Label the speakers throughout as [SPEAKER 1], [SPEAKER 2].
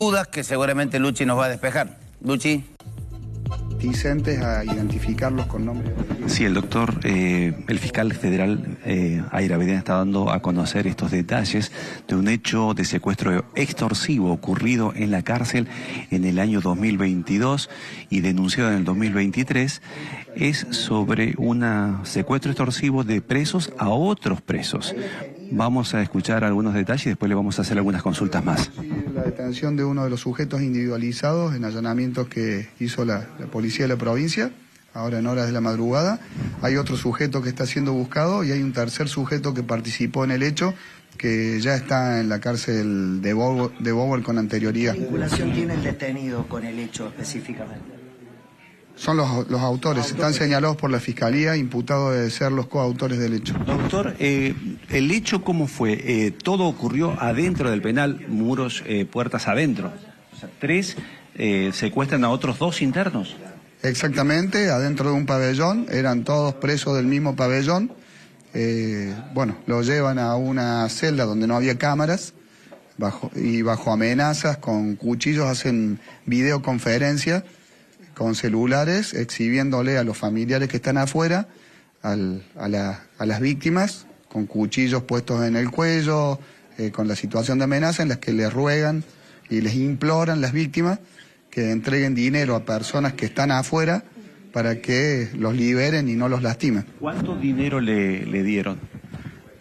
[SPEAKER 1] dudas que seguramente Luchi nos va a despejar. Luchi.
[SPEAKER 2] A identificarlos con nombre.
[SPEAKER 3] Sí, el doctor, el fiscal federal Ayravedén está dando a conocer estos detalles de un hecho de secuestro extorsivo ocurrido en la cárcel en el año 2022 y denunciado en el 2023. Es sobre un secuestro extorsivo de presos a otros presos. Vamos a escuchar algunos detalles y después le vamos a hacer algunas consultas más.
[SPEAKER 2] La detención de uno de los sujetos individualizados en allanamientos que hizo la policía de la provincia, ahora en horas de la madrugada. Hay otro sujeto que está siendo buscado y hay un tercer sujeto que participó en el hecho que ya está en la cárcel de Bower con anterioridad.
[SPEAKER 4] ¿Qué vinculación tiene el detenido con el hecho específicamente?
[SPEAKER 2] Son los autores, están señalados por la Fiscalía, imputados de ser los coautores del hecho.
[SPEAKER 3] Doctor, ¿el hecho cómo fue? ¿Todo ocurrió adentro del penal, muros, puertas adentro? O sea, 3 secuestran a otros 2 internos.
[SPEAKER 2] Exactamente, adentro de un pabellón, eran todos presos del mismo pabellón. Lo llevan a una celda donde no había cámaras bajo amenazas, con cuchillos, hacen videoconferencias con celulares, exhibiéndole a los familiares que están afuera, a las víctimas, con cuchillos puestos en el cuello, con la situación de amenaza en las que les ruegan y les imploran las víctimas que entreguen dinero a personas que están afuera para que los liberen y no los lastimen.
[SPEAKER 3] ¿Cuánto dinero le dieron?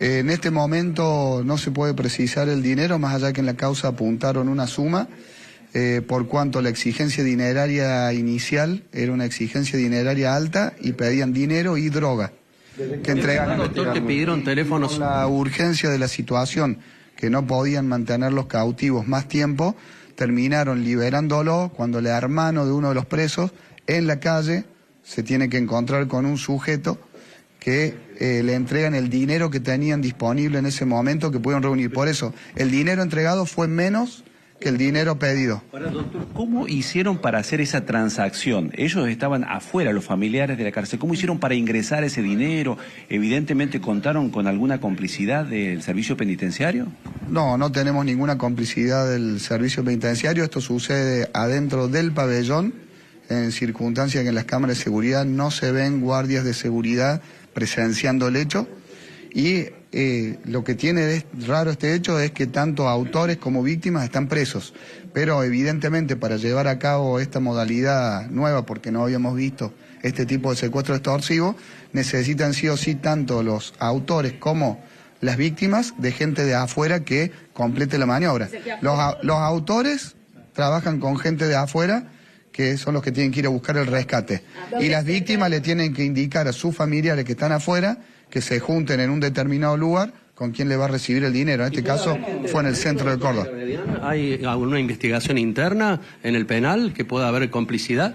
[SPEAKER 2] En este momento no se puede precisar el dinero, más allá que en la causa apuntaron una suma, por cuanto la exigencia dineraria inicial era una exigencia dineraria alta y pedían dinero y droga. Que entregan.
[SPEAKER 5] Doctor, que pidieron teléfonos.
[SPEAKER 2] Con la urgencia de la situación, que no podían mantenerlos cautivos más tiempo, terminaron liberándolo cuando el hermano de uno de los presos en la calle se tiene que encontrar con un sujeto que le entregan el dinero que tenían disponible en ese momento que pudieron reunir. Por eso, el dinero entregado fue menos que el dinero pedido.
[SPEAKER 3] Ahora, doctor, ¿cómo hicieron para hacer esa transacción? Ellos estaban afuera, los familiares de la cárcel. ¿Cómo hicieron para ingresar ese dinero? Evidentemente, ¿contaron con alguna complicidad del servicio penitenciario?
[SPEAKER 2] No, no tenemos ninguna complicidad del servicio penitenciario. Esto sucede adentro del pabellón, en circunstancias que en las cámaras de seguridad no se ven guardias de seguridad presenciando el hecho. Y lo que tiene de raro este hecho es que tanto autores como víctimas están presos, pero evidentemente para llevar a cabo esta modalidad nueva, porque no habíamos visto este tipo de secuestro extorsivo, necesitan sí o sí tanto los autores como las víctimas de gente de afuera que complete la maniobra. Los autores trabajan con gente de afuera, que son los que tienen que ir a buscar el rescate, y las víctimas le tienen que indicar a sus familiares que están afuera que se junten en un determinado lugar con quien le va a recibir el dinero. En este caso fue en el centro de Córdoba.
[SPEAKER 5] ¿Hay alguna investigación interna en el penal que pueda haber complicidad?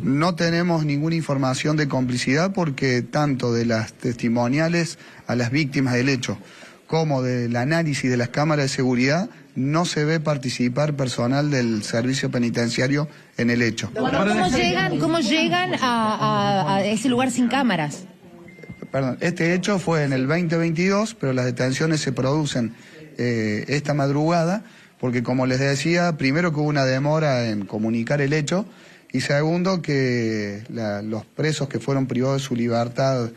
[SPEAKER 2] No tenemos ninguna información de complicidad porque tanto de las testimoniales a las víctimas del hecho como del análisis de las cámaras de seguridad no se ve participar personal del servicio penitenciario en el hecho.
[SPEAKER 6] ¿Cómo llegan a ese lugar sin cámaras?
[SPEAKER 2] Perdón, este hecho fue en el 2022, pero las detenciones se producen esta madrugada, porque como les decía, primero que hubo una demora en comunicar el hecho, y segundo que los presos que fueron privados de su libertad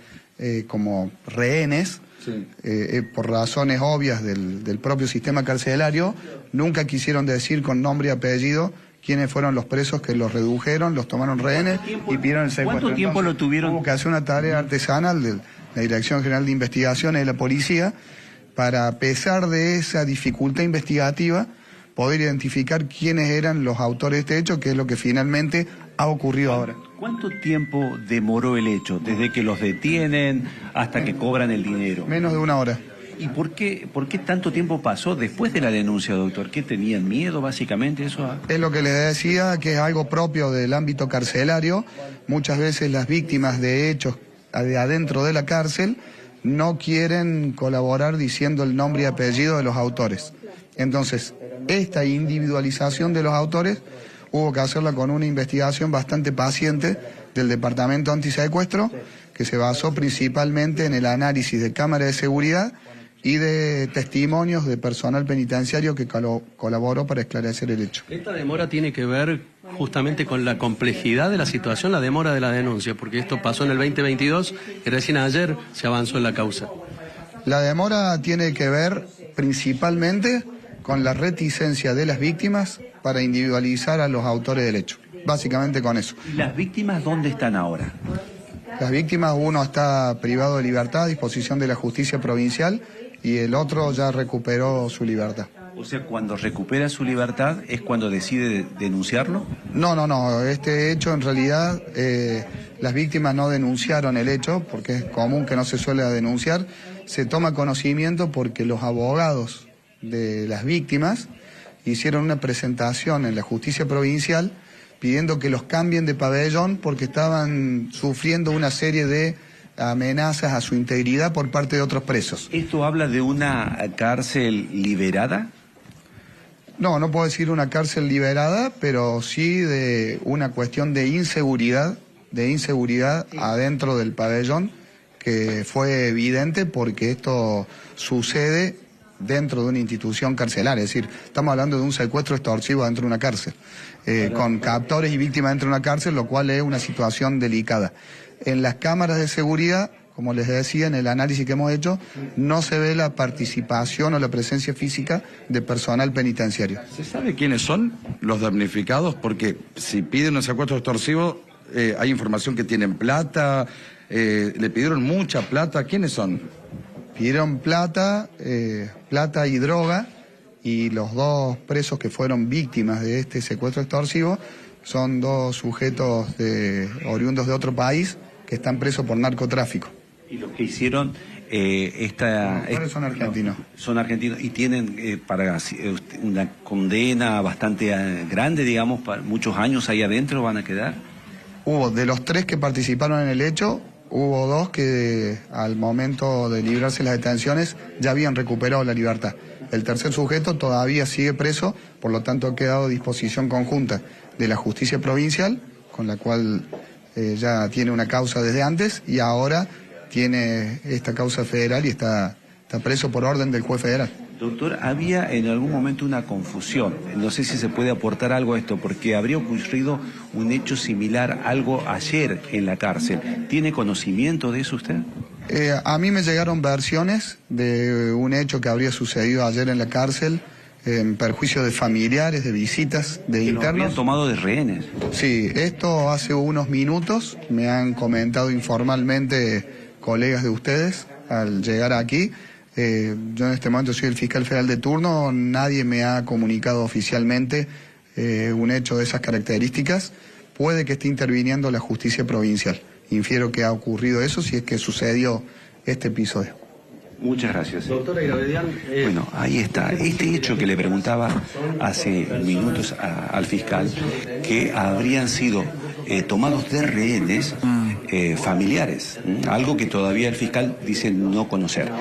[SPEAKER 2] como rehenes, sí, por razones obvias del propio sistema carcelario, nunca quisieron decir con nombre y apellido quiénes fueron los presos que los redujeron, los tomaron rehenes y pidieron el secuestro.
[SPEAKER 3] ¿Cuánto tiempo lo tuvieron?
[SPEAKER 2] Hubo que hacer una tarea artesanal de la Dirección General de Investigaciones de la Policía para, a pesar de esa dificultad investigativa, poder identificar quiénes eran los autores de este hecho, que es lo que finalmente ha ocurrido ahora.
[SPEAKER 3] ¿Cuánto tiempo demoró el hecho, desde que los detienen hasta que cobran el dinero?
[SPEAKER 2] Menos de 1 hora.
[SPEAKER 3] ¿Y por qué tanto tiempo pasó después de la denuncia, doctor? ¿Qué tenían miedo, básicamente? Eso.
[SPEAKER 2] Es lo que les decía, que es algo propio del ámbito carcelario. Muchas veces las víctimas de hechos de adentro de la cárcel no quieren colaborar diciendo el nombre y apellido de los autores. Entonces, esta individualización de los autores hubo que hacerla con una investigación bastante paciente del Departamento Antisecuestro, que se basó principalmente en el análisis de cámaras de seguridad y de testimonios de personal penitenciario que colaboró para esclarecer el hecho.
[SPEAKER 5] Esta demora tiene que ver justamente con la complejidad de la situación, la demora de la denuncia, porque esto pasó en el 2022 y recién ayer se avanzó en la causa.
[SPEAKER 2] La demora tiene que ver principalmente con la reticencia de las víctimas para individualizar a los autores del hecho. Básicamente con eso.
[SPEAKER 3] ¿Y las víctimas dónde están ahora?
[SPEAKER 2] Las víctimas, uno está privado de libertad a disposición de la justicia provincial y el otro ya recuperó su libertad.
[SPEAKER 3] O sea, cuando recupera su libertad es cuando decide denunciarlo.
[SPEAKER 2] No. Este hecho en realidad las víctimas no denunciaron el hecho porque es común que no se suele denunciar. Se toma conocimiento porque los abogados de las víctimas hicieron una presentación en la justicia provincial pidiendo que los cambien de pabellón porque estaban sufriendo una serie de amenazas a su integridad por parte de otros presos.
[SPEAKER 3] ¿Esto habla de una cárcel liberada?
[SPEAKER 2] No puedo decir una cárcel liberada, pero sí de una cuestión de inseguridad adentro del pabellón, que fue evidente porque esto sucede dentro de una institución carcelaria, es decir, estamos hablando de un secuestro extorsivo dentro de una cárcel, con captores y víctimas dentro de una cárcel, lo cual es una situación delicada. En las cámaras de seguridad, como les decía, en el análisis que hemos hecho, no se ve la participación o la presencia física de personal penitenciario.
[SPEAKER 7] ¿Se sabe quiénes son los damnificados? Porque si piden un secuestro extorsivo, hay información que tienen plata, le pidieron mucha plata. ¿Quiénes son?
[SPEAKER 2] Pidieron plata y droga, y los dos presos que fueron víctimas de este secuestro extorsivo son dos sujetos oriundos de otro país que están presos por narcotráfico.
[SPEAKER 3] Y los que hicieron
[SPEAKER 2] son argentinos.
[SPEAKER 3] Son argentinos y tienen para una condena bastante grande, digamos, para muchos años ahí adentro van a quedar.
[SPEAKER 2] De los 3 que participaron en el hecho, hubo 2 que al momento de librarse las detenciones ya habían recuperado la libertad. El tercer sujeto todavía sigue preso, por lo tanto ha quedado a disposición conjunta de la justicia provincial, con la cual ya tiene una causa desde antes y ahora tiene esta causa federal y está preso por orden del juez federal.
[SPEAKER 3] Doctor, había en algún momento una confusión, no sé si se puede aportar algo a esto, porque habría ocurrido un hecho similar, algo ayer en la cárcel. ¿Tiene conocimiento de eso usted?
[SPEAKER 2] A mí me llegaron versiones de un hecho que habría sucedido ayer en la cárcel, en perjuicio de familiares, de visitas, de internos.
[SPEAKER 3] ¿Los habían tomado de rehenes?
[SPEAKER 2] Sí, esto hace unos minutos me han comentado informalmente colegas de ustedes al llegar aquí. Yo en este momento soy el fiscal federal de turno, nadie me ha comunicado oficialmente un hecho de esas características. Puede que esté interviniendo la justicia provincial. Infiero que ha ocurrido eso si es que sucedió este episodio.
[SPEAKER 3] Muchas gracias.
[SPEAKER 5] Doctora Iravedian,
[SPEAKER 3] bueno, ahí está. Este hecho que le preguntaba hace minutos al fiscal, que habrían sido tomados de rehenes familiares, algo que todavía el fiscal dice no conocer.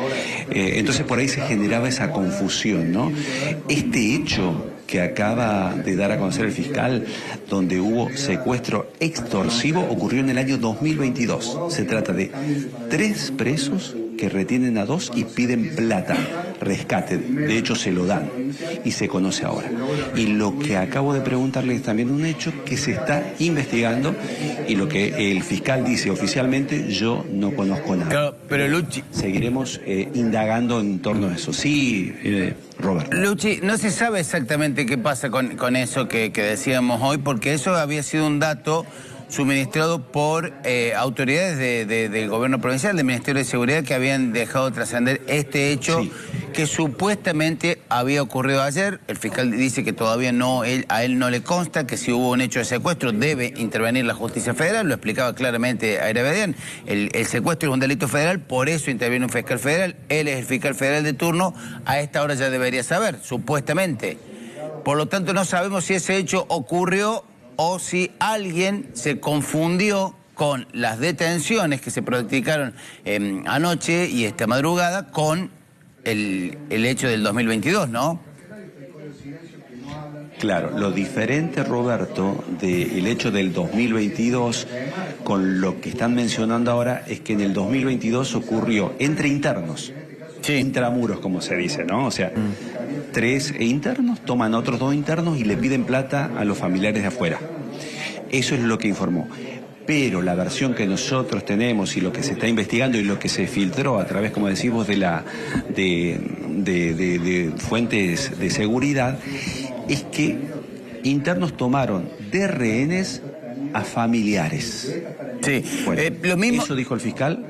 [SPEAKER 3] Entonces por ahí se generaba esa confusión, ¿no? Este hecho que acaba de dar a conocer el fiscal, donde hubo secuestro extorsivo, ocurrió en el año 2022. Se trata de 3 presos que retienen a 2 y piden plata, rescate, de hecho se lo dan y se conoce ahora. Y lo que acabo de preguntarle es también un hecho que se está investigando y lo que el fiscal dice oficialmente, yo no conozco nada.
[SPEAKER 1] Pero Luchi...
[SPEAKER 3] Seguiremos indagando en torno a eso. Sí, Robert.
[SPEAKER 1] Luchi, no se sabe exactamente qué pasa con eso que decíamos hoy, porque eso había sido un dato suministrado por autoridades del gobierno provincial, del Ministerio de Seguridad, que habían dejado trascender este hecho, sí, que supuestamente había ocurrido ayer. El fiscal dice que todavía a él no le consta, que si hubo un hecho de secuestro debe intervenir la justicia federal, lo explicaba claramente a Iravedian. El secuestro es un delito federal, por eso interviene un fiscal federal, él es el fiscal federal de turno, a esta hora ya debería saber, supuestamente. Por lo tanto no sabemos si ese hecho ocurrió o si alguien se confundió con las detenciones que se practicaron anoche y esta madrugada con el hecho del 2022, ¿no?
[SPEAKER 3] Claro, lo diferente, Roberto, del hecho del 2022 con lo que están mencionando ahora es que en el 2022 ocurrió entre internos. intramuros, como se dice, ¿no? O sea, 3 internos toman a otros 2 internos y le piden plata a los familiares de afuera. Eso es lo que informó. Pero la versión que nosotros tenemos y lo que se está investigando y lo que se filtró a través, como decimos, de fuentes de seguridad, es que internos tomaron de rehenes a familiares.
[SPEAKER 1] Sí,
[SPEAKER 3] Bueno,
[SPEAKER 1] lo mismo...
[SPEAKER 3] Eso dijo el fiscal,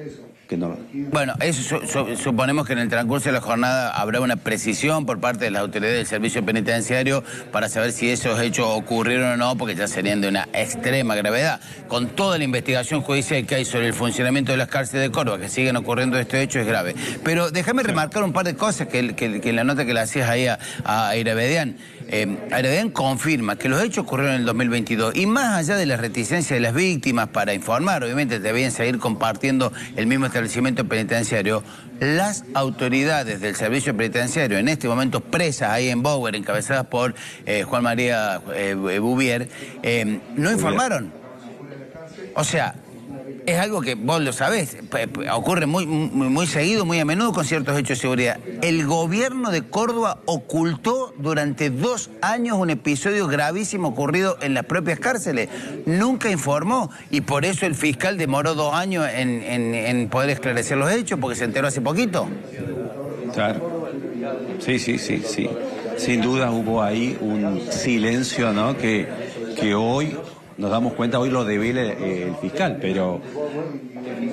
[SPEAKER 3] que no...
[SPEAKER 1] Bueno, eso suponemos que en el transcurso de la jornada habrá una precisión por parte de las autoridades del servicio penitenciario para saber si esos hechos ocurrieron o no, porque ya serían de una extrema gravedad. Con toda la investigación judicial que hay sobre el funcionamiento de las cárceles de Córdoba, que siguen ocurriendo estos hechos, es grave. Pero déjame remarcar un par de cosas que en la nota que le hacías ahí a Irabedian. Irabedian confirma que los hechos ocurrieron en el 2022 y más allá de la reticencia de las víctimas para informar, obviamente debían seguir compartiendo el mismo establecimiento penitenciario, las autoridades del servicio penitenciario, en este momento presas ahí en Bower, encabezadas por Juan María Bouvier, no informaron. O sea, es algo que vos lo sabés, ocurre muy seguido, muy a menudo con ciertos hechos de seguridad. El gobierno de Córdoba ocultó durante 2 años un episodio gravísimo ocurrido en las propias cárceles. Nunca informó y por eso el fiscal demoró 2 años en poder esclarecer los hechos, porque se enteró hace poquito.
[SPEAKER 3] Claro. Sí. Sin duda hubo ahí un silencio, ¿no? Que hoy... Nos damos cuenta, hoy lo devela el fiscal, pero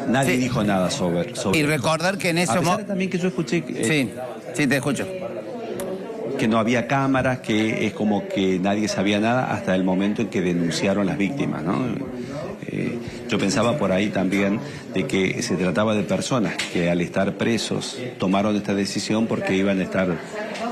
[SPEAKER 3] nadie dijo nada sobre
[SPEAKER 1] y recordar que en ese momento...
[SPEAKER 3] también que yo escuché...
[SPEAKER 1] sí, te escucho.
[SPEAKER 3] Que no había cámaras, que es como que nadie sabía nada hasta el momento en que denunciaron las víctimas, ¿no? Yo pensaba por ahí también de que se trataba de personas que al estar presos tomaron esta decisión porque iban a estar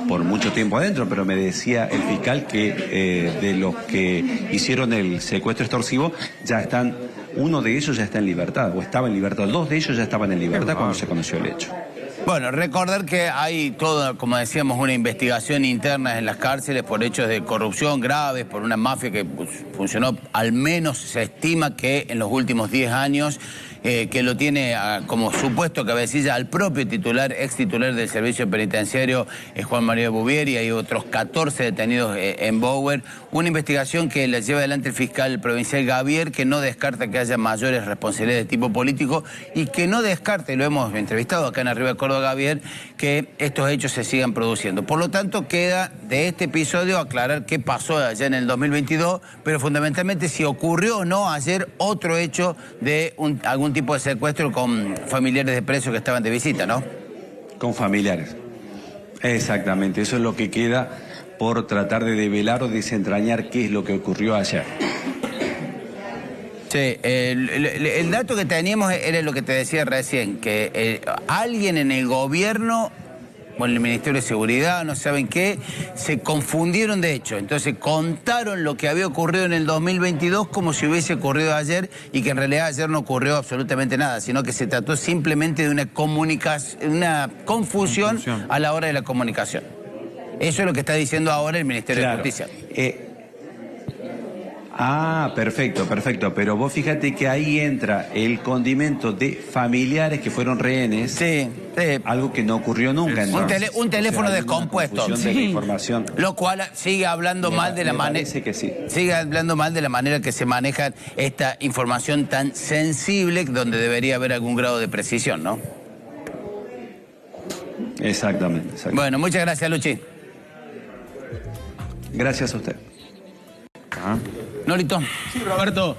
[SPEAKER 3] por mucho tiempo adentro, pero me decía el fiscal que de los que hicieron el secuestro extorsivo ya están, uno de ellos ya está en libertad, o estaba en libertad, 2 de ellos ya estaban en libertad cuando se conoció el hecho.
[SPEAKER 1] Bueno, recordar que hay toda, como decíamos, una investigación interna en las cárceles por hechos de corrupción graves, por una mafia que funcionó, al menos se estima que en los últimos 10 años, que lo tiene como supuesto cabecilla al propio titular, ex titular del servicio penitenciario, Juan María Bouvier, y hay otros 14 detenidos en Bower. Una investigación que la lleva adelante el fiscal provincial Gavier, que no descarta que haya mayores responsabilidades de tipo político y que no descarta, y lo hemos entrevistado acá en Arriba de Córdoba Gavier, que estos hechos se sigan produciendo. Por lo tanto, queda de este episodio aclarar qué pasó allá en el 2022, pero fundamentalmente si ocurrió o no ayer otro hecho de algún tipo de secuestro con familiares de presos que estaban de visita, ¿no?
[SPEAKER 3] Con familiares. Exactamente, eso es lo que queda por tratar de develar o desentrañar qué es lo que ocurrió ayer.
[SPEAKER 1] Sí, el dato que teníamos era lo que te decía recién, que alguien en el gobierno, o en el Ministerio de Seguridad, no saben qué, se confundieron de hecho. Entonces contaron lo que había ocurrido en el 2022 como si hubiese ocurrido ayer y que en realidad ayer no ocurrió absolutamente nada, sino que se trató simplemente de una confusión a la hora de la comunicación. Eso es lo que está diciendo ahora el Ministerio de Justicia.
[SPEAKER 3] Perfecto. Pero vos fíjate que ahí entra el condimento de familiares que fueron rehenes. Sí. Algo que no ocurrió nunca.
[SPEAKER 1] Un teléfono descompuesto.
[SPEAKER 3] De la información.
[SPEAKER 1] Lo cual sigue hablando mal de la manera.
[SPEAKER 3] Que sí.
[SPEAKER 1] Sigue hablando mal de la manera que se maneja esta información tan sensible, donde debería haber algún grado de precisión, ¿no?
[SPEAKER 3] Exactamente.
[SPEAKER 1] Bueno, muchas gracias, Luchi.
[SPEAKER 3] Gracias a usted.
[SPEAKER 1] Nolito.
[SPEAKER 8] Sí, Roberto.